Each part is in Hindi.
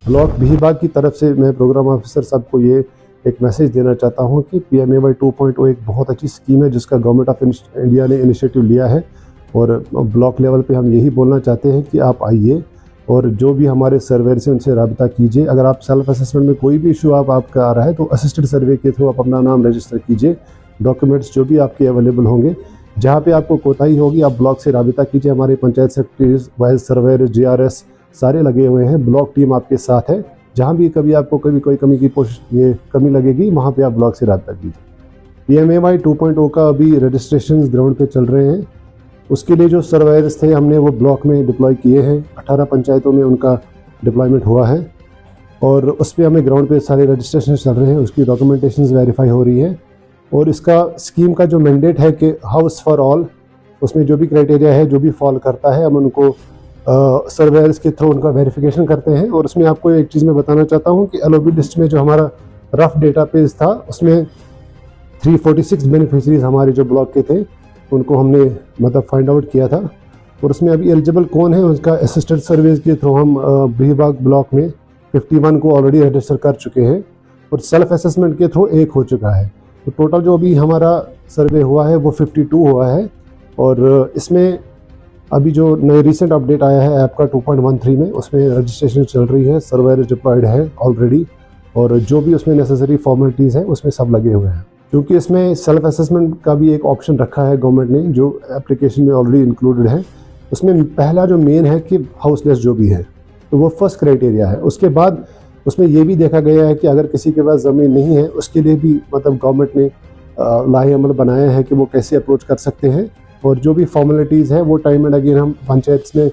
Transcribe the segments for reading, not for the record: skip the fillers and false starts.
ब्लॉक बिहीबाग की तरफ से मैं प्रोग्राम ऑफिसर साहब को ये एक मैसेज देना चाहता हूँ कि PMAY 2.0 एक बहुत अच्छी स्कीम है जिसका गवर्नमेंट ऑफ इंडिया ने इनिशिएटिव लिया है। और ब्लॉक लेवल पे हम यही बोलना चाहते हैं कि आप आइए और जो भी हमारे सर्वेयर से उनसे रब्ता कीजिए। अगर आप सेल्फ असेसमेंट में कोई भी इशू आपका आ रहा है तो असिस्टेड सर्वे के थ्रू आप अपना नाम रजिस्टर कीजिए। डॉक्यूमेंट्स जो भी आपके अवेलेबल होंगे, जहाँ पे आपको कोताही होगी आप ब्लॉक से रब्ता कीजिए। हमारे panchayat secretaries, vice surveyor, GRS सारे लगे हुए हैं। ब्लॉक टीम आपके साथ है। जहाँ भी कभी आपको कोई कमी की कमी लगेगी वहाँ पे आप ब्लॉक से रब्ता कीजिए। PMAY 2.0 का अभी रजिस्ट्रेशन ग्राउंड पे चल रहे हैं। उसके लिए जो सर्वेयर्स थे हमने वो ब्लॉक में डिप्लॉय किए हैं। 18 पंचायतों में उनका डिप्लॉयमेंट हुआ है और उस पर हमें ग्राउंड पे सारे रजिस्ट्रेशन चल रहे हैं, उसकी डॉक्यूमेंटेशन वेरीफाई हो रही है। और इसका स्कीम का जो मैंडेट है कि हाउस फॉर ऑल, उसमें जो भी क्राइटेरिया है, जो भी फॉल करता है, हम उनको सर्वेयर्स के थ्रू उनका वेरिफिकेशन करते हैं। और उसमें आपको एक चीज़ मैं बताना चाहता हूँ कि LOB लिस्ट में जो हमारा रफ डेटा पेज था उसमें 346 बेनिफिशरीज हमारे जो ब्लॉक के थे उनको हमने मतलब फाइंड आउट किया था। और उसमें अभी एलिजिबल कौन है उसका असिस्टेंट सर्विस के थ्रू हम बिहीबाग ब्लॉक में 51 को ऑलरेडी रजिस्टर कर चुके हैं और सेल्फ असेसमेंट के थ्रू 1 हो चुका है। तो टोटल जो अभी हमारा सर्वे हुआ है वो 52 हुआ है। और इसमें अभी जो नए रिसेंट अपडेट आया है ऐप का 2.13 में, उसमें रजिस्ट्रेशन चल रही है, सर्वेयर डिप्लॉयड है ऑलरेडी और जो भी उसमें नेसेसरी फॉर्मेलिटीज़ हैं उसमें सब लगे हुए हैं। क्योंकि इसमें सेल्फ असेसमेंट का भी एक ऑप्शन रखा है गवर्नमेंट ने जो एप्लीकेशन में ऑलरेडी इंक्लूडेड है। उसमें पहला जो मेन है कि हाउसलेस जो भी है तो वो फर्स्ट क्राइटेरिया है। उसके बाद उसमें ये भी देखा गया है कि अगर किसी के पास ज़मीन नहीं है उसके लिए भी मतलब गवर्नमेंट ने लाहे अमल बनाया है कि वो कैसे अप्रोच कर सकते हैं। और जो भी फॉर्मेलिटीज़ है वो टाइम एंड अगेन हम पंचायत में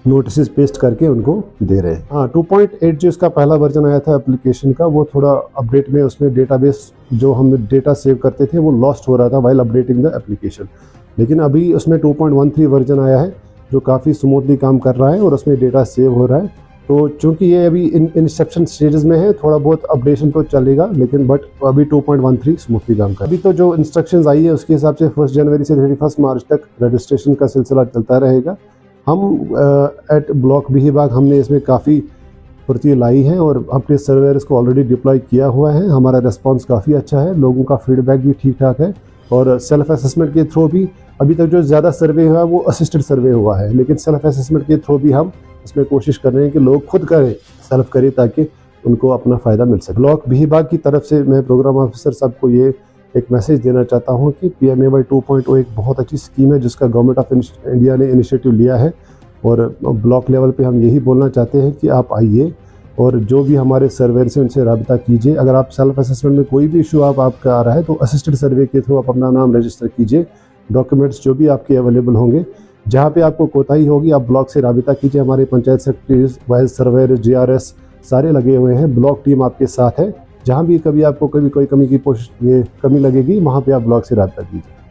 नोटिस पेस्ट करके उनको दे रहे हैं। हाँ, 2.8 जो इसका पहला वर्जन आया था एप्लीकेशन का वो थोड़ा अपडेट में उसमें डेटाबेस जो हम डेटा सेव करते थे वो लॉस्ट हो रहा था वाइल अपडेटिंग द एप्लीकेशन। लेकिन अभी उसमें 2.13 वर्जन आया है जो काफ़ी स्मूथली काम कर रहा है और उसमें डेटा सेव हो रहा है। तो चूँकि ये अभी इंसेप्शन स्टेजेस में है, थोड़ा बहुत अपडेशन तो चलेगा लेकिन बट अभी 2.13 स्मूथली काम कर। अभी तो जो इंस्ट्रक्शंस आई है उसके हिसाब से 1 जनवरी से 31 मार्च तक रजिस्ट्रेशन का सिलसिला चलता रहेगा। हम एट ब्लॉक बिहीबाग हमने इसमें काफ़ी फुर्ती लाई है और अपने सर्वेयर्स को ऑलरेडी डिप्लॉय किया हुआ है। हमारा रिस्पांस काफ़ी अच्छा है, लोगों का फीडबैक भी ठीक ठाक है। और सेल्फ असेसमेंट के थ्रू भी अभी तक जो ज़्यादा सर्वे हुआ है वो असिस्टेड सर्वे हुआ है, लेकिन सेल्फ असेसमेंट के थ्रू भी हम इसमें कोशिश कर रहे हैं कि लोग खुद करें, सेल्फ करें ताकि उनको अपना फ़ायदा मिल सके। ब्लॉक बिहीबाग की तरफ से मैं प्रोग्राम ऑफिसर साहब को ये एक मैसेज देना चाहता हूँ कि PMAY 2.0 एक बहुत अच्छी स्कीम है जिसका गवर्नमेंट ऑफ इंडिया ने इनिशिएटिव लिया है। और ब्लॉक लेवल पे हम यही बोलना चाहते हैं कि आप आइए और जो भी हमारे सर्वेयर से उनसे रब्ता कीजिए। अगर आप सेल्फ असेसमेंट में कोई भी इशू आपका आ रहा है तो असिस्टेड सर्वे के थ्रू आप अपना नाम रजिस्टर कीजिए। डॉक्यूमेंट्स जो भी आपके अवेलेबल होंगे, जहाँ पे आपको कोताही होगी आप ब्लॉक से रब्ता कीजिए। हमारे panchayat secretaries, vice surveyor, GRS सारे लगे हुए हैं। ब्लॉक टीम आपके साथ है। जहाँ भी कभी आपको कोई कमी की कमी लगेगी वहाँ पे आप ब्लॉक से रब्ता कीजिए।